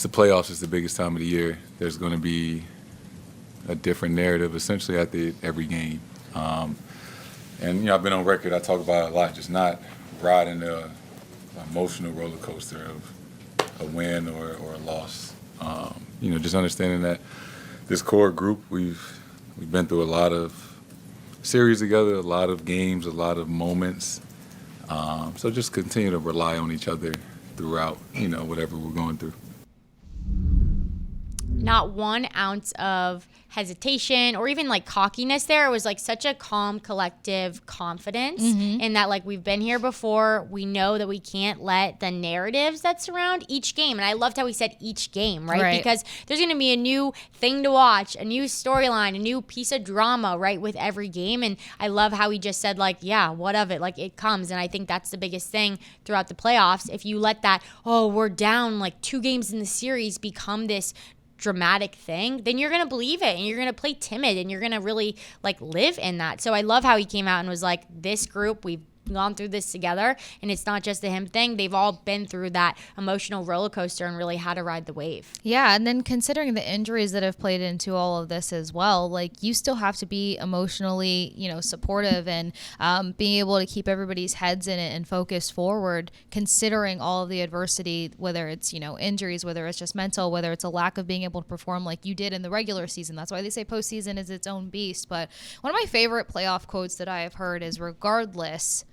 the playoffs. It's the biggest time of the year. There's going to be a different narrative essentially at every game. And I've been on record. I talk about it a lot, just not riding the emotional roller coaster of a win or a loss. Just understanding that this core group, we've been through a lot of series together, a lot of games, a lot of moments. So just continue to rely on each other throughout, whatever we're going through. Not 1 ounce of hesitation or even like cockiness there. It was like such a calm, collective confidence in that like we've been here before. We know that we can't let the narratives that surround each game. And I loved how he said each game, right? Because there's going to be a new thing to watch, a new storyline, a new piece of drama, right, with every game. And I love how he just said like, yeah, what of it? Like it comes. And I think that's the biggest thing throughout the playoffs. If you let that, we're down like 2 games in the series become this dramatic thing, then you're going to believe it and you're going to play timid and you're going to really like live in that. So I love how he came out and was like, this group, we've gone through this together, and it's not just a him thing. They've all been through that emotional roller coaster and really had to ride the wave. Yeah, and then considering the injuries that have played into all of this as well, like you still have to be emotionally, supportive and being able to keep everybody's heads in it and focus forward, considering all of the adversity, whether it's, injuries, whether it's just mental, whether it's a lack of being able to perform like you did in the regular season. That's why they say postseason is its own beast. But one of my favorite playoff quotes that I have heard is, regardless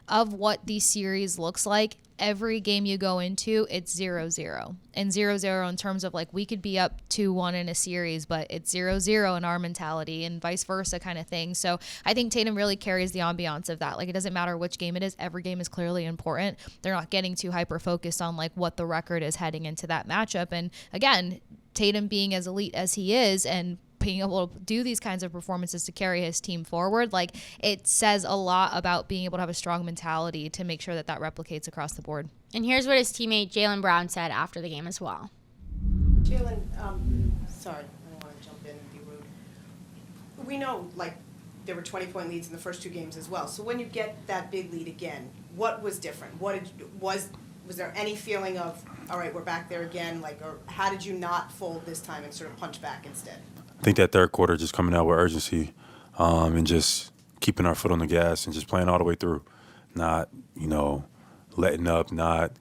of what the series looks like, every game you go into, it's 0-0. And 0-0 in terms of like we could be up 2-1 in a series, but it's 0-0 in our mentality and vice versa kind of thing. So I think Tatum really carries the ambiance of that. Like it doesn't matter which game it is. Every game is clearly important. They're not getting too hyper-focused on like what the record is heading into that matchup. And again, Tatum being as elite as he is and being able to do these kinds of performances to carry his team forward, like it says a lot about being able to have a strong mentality to make sure that replicates across the board. And here's what his teammate Jaylen Brown said after the game as well. Jaylen, sorry, I don't want to jump in and be rude. We know, like, there were 20-point leads in the first 2 games as well. So when you get that big lead again, what was different? Was there any feeling of, all right, we're back there again, like, or how did you not fold this time and sort of punch back instead? I think that third quarter just coming out with urgency and just keeping our foot on the gas and just playing all the way through, not, letting up, not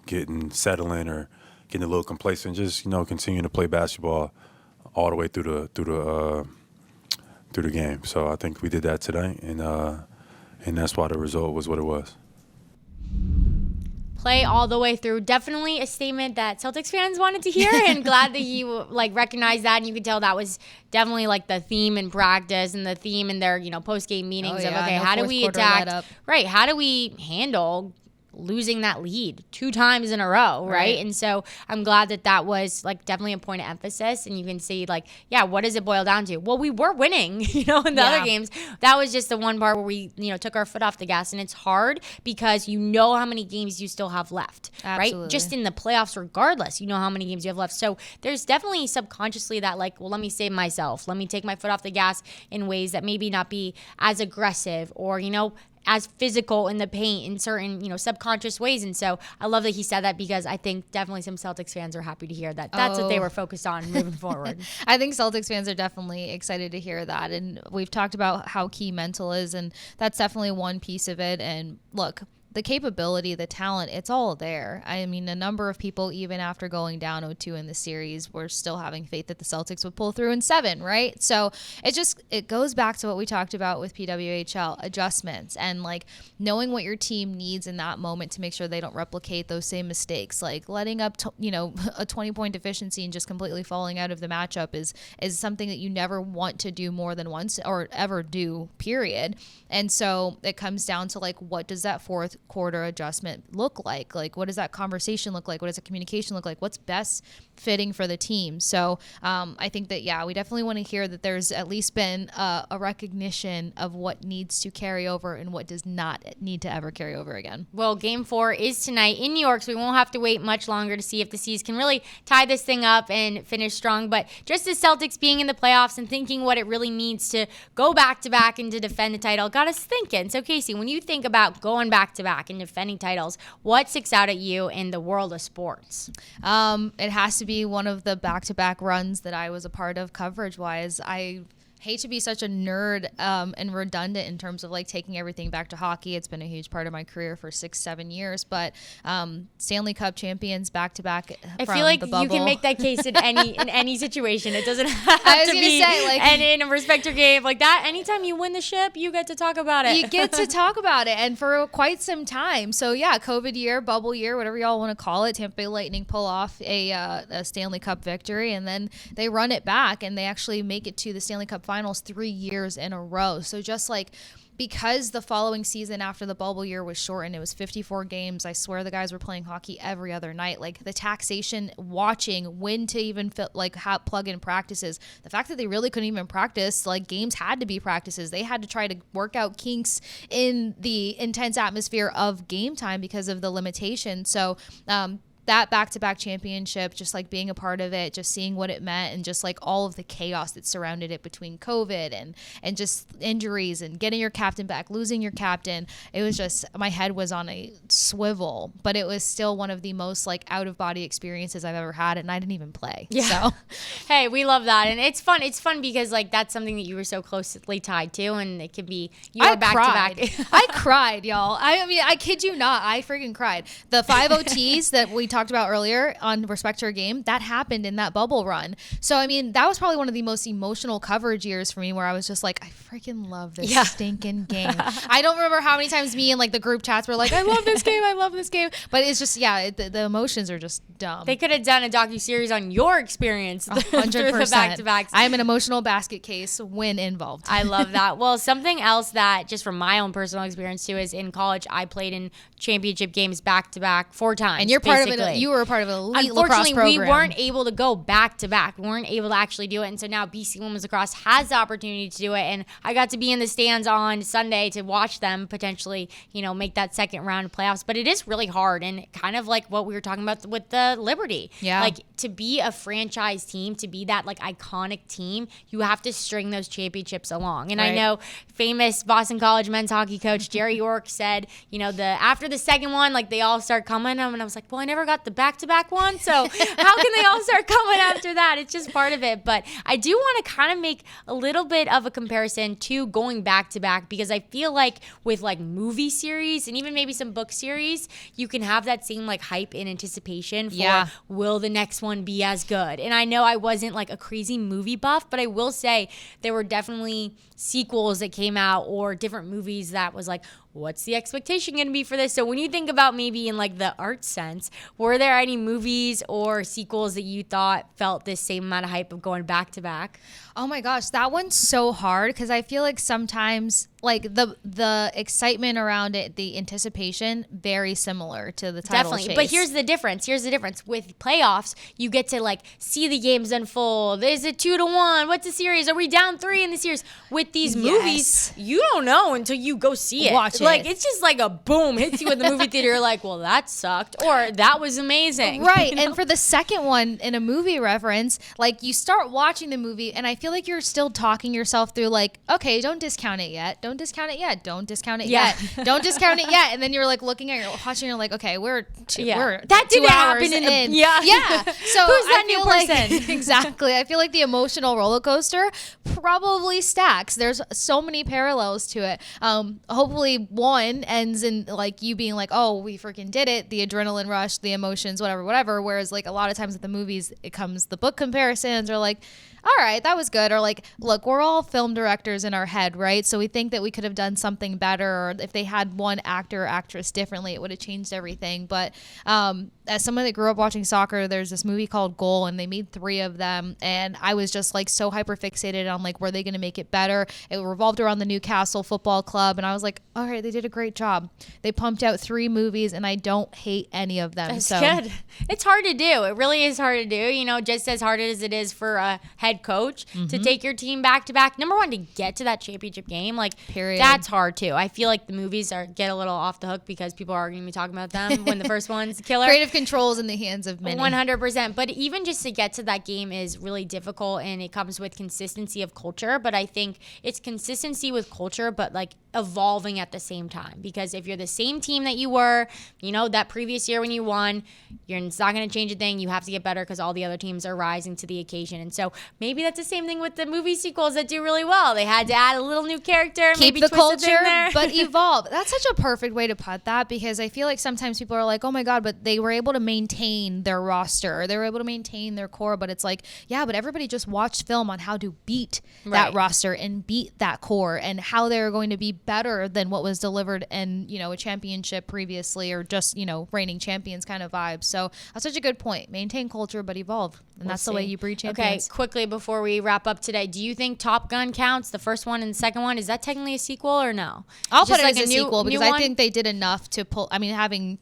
settling or getting a little complacent, just, continuing to play basketball all the way through the game. So I think we did that today, and that's why the result was what it was. Play all the way through. Definitely a statement that Celtics fans wanted to hear, and glad that he recognized that. And you could tell that was definitely like the theme in practice and the theme in their post game meetings of how do we attack? Right, how do we handle losing that lead 2 times in a row, right? And so I'm glad that was like definitely a point of emphasis. And you can see like, yeah, what does it boil down to? Well, we were winning, in the other games. That was just the one part where we, took our foot off the gas. And it's hard because you know how many games you still have left, right? Just in the playoffs, regardless, you know how many games you have left. So there's definitely subconsciously that like, well, let me save myself. Let me take my foot off the gas in ways that maybe not be as aggressive or, as physical in the paint in certain, subconscious ways. And so I love that he said that because I think definitely some Celtics fans are happy to hear that that's what they were focused on moving forward. I think Celtics fans are definitely excited to hear that. And we've talked about how key mental is, and that's definitely one piece of it. And look, the capability, the talent, it's all there. I mean, a number of people, even after going down 0-2 in the series, were still having faith that the Celtics would pull through in 7, right? So it goes back to what we talked about with PWHL, adjustments and like knowing what your team needs in that moment to make sure they don't replicate those same mistakes. Like letting up, a 20-point deficiency and just completely falling out of the matchup is something that you never want to do more than once or ever do, period. And so it comes down to like, what does that fourth quarter adjustment look like? Like, what does that conversation look like? What does the communication look like? What's best fitting for the team? So I think that, we definitely want to hear that there's at least been a recognition of what needs to carry over and what does not need to ever carry over again. Well, game 4 is tonight in New York, so we won't have to wait much longer to see if the C's can really tie this thing up and finish strong. But just the Celtics being in the playoffs and thinking what it really means to go back-to-back and to defend the title got us thinking. So, Kasey, when you think about going back-to-back and defending titles, what sticks out at you in the world of sports? It has to be one of the back-to-back runs that I was a part of coverage-wise. I hate to be such a nerd and redundant in terms of like taking everything back to hockey. It's been a huge part of my career for 6-7 years, but Stanley Cup champions back to back. I feel like you can make that case in any situation. It doesn't have to be and in a respect your game like that. Anytime you win the ship, you get to talk about it. You get to talk about it, and for quite some time. So yeah, COVID year, bubble year, whatever y'all want to call it. Tampa Bay Lightning pull off a Stanley Cup victory, and then they run it back, and they actually make it to the Stanley Cup Finals 3 years in a row. So just like, because the following season after the bubble year was shortened, it was 54 games. I swear the guys were playing hockey every other night. Like the taxation, watching when to even plug in practices. The fact that they really couldn't even practice, like games had to be practices. They had to try to work out kinks in the intense atmosphere of game time because of the limitation. So, that back-to-back championship, just like being a part of it, just seeing what it meant, and just like all of the chaos that surrounded it between COVID and just injuries and getting your captain back, losing your captain. It was just, my head was on a swivel, but it was still one of the most like out-of-body experiences I've ever had, and I didn't even play. Yeah. So. Hey, we love that. And it's fun. It's fun because like that's something that you were so closely tied to, and it could be back-to-back. I cried, y'all. I mean, I kid you not. I freaking cried. The 5 OTs that we talked about earlier on Respect Your Game, that happened in that bubble run. So, I mean, that was probably one of the most emotional coverage years for me, where I was just like, I freaking love this stinking game. I don't remember how many times me and like the group chats were like, I love this game, I love this game. But it's just, the emotions are just dumb. They could have done a docuseries on your experience 100%. through the back-to-backs. I am an emotional basket case when involved. I love that. Well, something else that just from my own personal experience too is in college, I played in championship games back-to-back 4 times. And you're part of it. You were a part of an elite lacrosse program. Unfortunately, we weren't able to go back-to-back. We weren't able to actually do it. And so now BC Women's Lacrosse has the opportunity to do it. And I got to be in the stands on Sunday to watch them potentially, make that second round of playoffs. But it is really hard, and kind of like what we were talking about with the Liberty. Yeah. Like to be a franchise team, to be that like iconic team, you have to string those championships along. And I know famous Boston College men's hockey coach Jerry York said, after the second one, like they all start coming. And I was like, well, I never got the back-to-back one, so how can they all start coming after that? It's just part of it. But I do want to kind of make a little bit of a comparison to going back-to-back, because I feel like with like movie series and even maybe some book series, you can have that same like hype and anticipation for will the next one be as good? And I know I wasn't like a crazy movie buff, but I will say there were definitely sequels that came out or different movies that was like, what's the expectation going to be for this? So when you think about maybe in like the art sense, were there any movies or sequels that you thought felt this same amount of hype of going back to back? Oh my gosh, that one's so hard, because I feel like sometimes like the excitement around it, the anticipation, very similar to the title Definitely. chase. But here's the difference. With playoffs, you get to like see the games unfold. Is it 2-1? What's the series? Are we down 3 in the series? With these movies, you don't know until you go see it. Watch it. Like it's just like a boom hits you in the movie theater. You're like, well, that sucked, or that was amazing. Right. You know? And for the second one, in a movie reference, like you start watching the movie and I feel like you're still talking yourself through like, okay, don't discount it yet. Don't discount it yet. Don't discount it yet. Don't discount it yet. And then you're like looking at your watching, you're like, okay, we're that 2 didn't hours happen in the in. yeah. So Who's that I new feel like- person? exactly. I feel like the emotional roller coaster probably stacks. There's so many parallels to it. Hopefully one ends in like you being like, oh, we freaking did it. The adrenaline rush, the emotions, whatever. Whereas like a lot of times at the movies, it comes the book comparisons or like, all right, that was good. Or like, look, we're all film directors in our head, right? So we think that we could have done something better, or if they had one actor or actress differently, it would have changed everything. But as someone that grew up watching soccer, there's this movie called Goal, and they made 3 of them. And I was just like so hyper fixated on like, were they going to make it better? It revolved around the Newcastle Football Club. And I was like, all right, they did a great job. They pumped out 3 movies and I don't hate any of them. That's so good. It's hard to do. It really is hard to do. You know, just as hard as it is for a head coach to take your team back to back. Number one, to get to that championship game, like Period. that's hard too. I feel like the movies get a little off the hook because people are going to be talking about them when the first one's killer. creative controls in the hands of many. 100%. But even just to get to that game is really difficult, and it comes with consistency of culture. But I think it's consistency with culture, but like evolving at the same time. Because if you're the same team that you were, you know, that previous year when you won, it's not going to change a thing. You have to get better because all the other teams are rising to the occasion. And so maybe that's the same thing with the movie sequels that do really well. They had to add a little new character, Keep maybe the twist a thing culture, there. but evolve. That's such a perfect way to put that, because I feel like sometimes people are like, oh my God, but they were able to maintain their roster. They were able to maintain their core. But it's like, yeah, but everybody just watched film on how to beat that Right. roster and beat that core and how they're going to be better than what was delivered in, you know, a championship previously, or just, you know, reigning champions kind of vibe. So that's such a good point. Maintain culture, but evolve. And that's the way you breed champions. Okay, quickly before we wrap up today, do you think Top Gun counts? The first one and the second one, is that technically a sequel or no? I'll Just put it like as a new- sequel because new I one? think they did enough to pull. I mean, having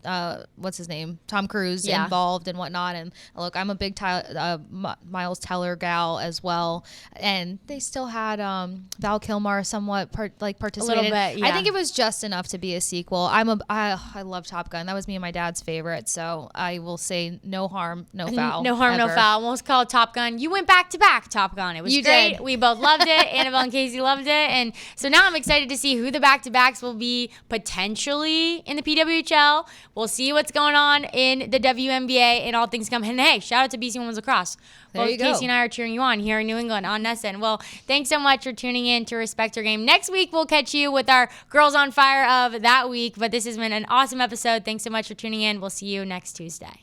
what's his name, Tom Cruise Yeah. involved and whatnot. And look, I'm a big Miles Teller gal as well. And they still had Val Kilmer somewhat participated. bit, yeah. I think it was just enough to be a sequel. I love Top Gun. That was me and my dad's favorite. So I will say no harm, no foul. No harm, no ever. foul. We'll call it Top Gun. You went back to back Top Gun. It was You great. did. We both loved it. Annabelle and Kasey loved it. And so now I'm excited to see who the back-to-backs will be potentially in the PWHL. We'll see what's going on in the WNBA and all things come. And hey, shout out to BC Women's Lacrosse. There Both you go. Kasey and I are cheering you on here in New England on NESN. Well, thanks so much for tuning in to Respect Your Game. Next week, we'll catch you with our Girls on Fire of that week. But this has been an awesome episode. Thanks so much for tuning in. We'll see you next Tuesday.